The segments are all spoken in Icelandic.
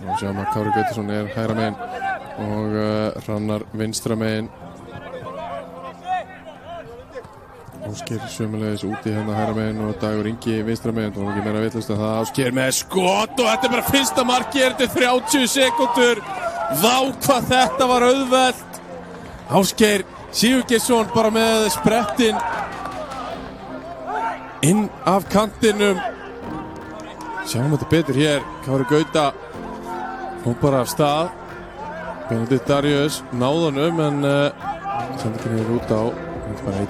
og sjáum að Kári Gautursson hægra megin og Hrannar vinstra megin. Ásgeir sömulegis úti hægra megin og Dagur Ingi vinstra megin. Það var ekki meira vitlaust en það. Ásgeir með skot og þetta bara fyrsta markið eftir 30 sekúndur. Vá hvað þetta var auðvelt. Ásgeir Sigurgeirsson bara með sprettinn inn af kantinum. Sjáum þetta betur hér. Kári Gauta kom bara af stað. Benedikt Darius náði honum en sendingin er út á. Þetta er bara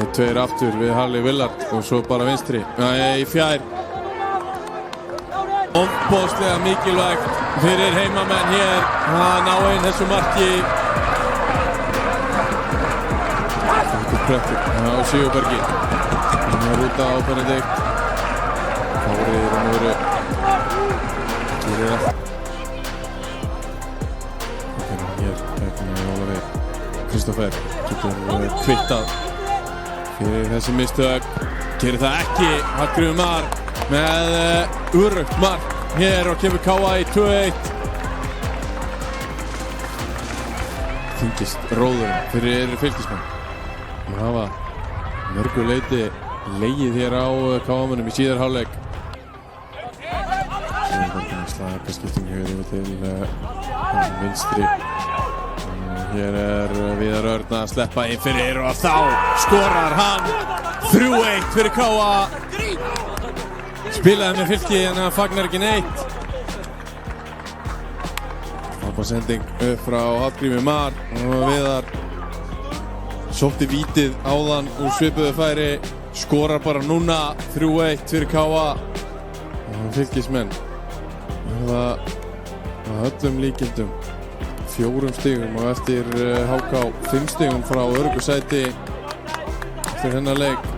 1-2 aftur við Harley Willard og svo bara vinstri. Nei, fjær. Ofboðslega mikilvægt fyrir heimamenn hér að ná inn þessu marki. Á Sigurbergi. Hann er út á Benedikt. Kári er að veru gerir allt. Hér með Ólafur Kristófer getur kvittað fyrir þessi mistök. Gerir það ekki. Hallgrímur Mar með öruggt mark hér og kemur KA í 2-1. Þyngist róðurinn fyrir Fylkismenn. Það hafa mörgu leyti legið hér á KA-mönnum í síðari hálfleik. Slagaskipting hér yfir til vinstri. Hér er Viðar Örn að sleppa inn fyrir og þá skorar hann 3-1 fyrir KA. Spilaði með Fylki en hann fagnar ekki neitt. Sending upp frá Hallgrími Mar og Viðar sótti vítið áðan úr svipuðu færi, skorar bara núna 3-1 fyrir KA. Fylkismenn það að öllum líkindum 4 stigum og eftir HK 5 stigum frá öruggu sæti eftir hennar leik.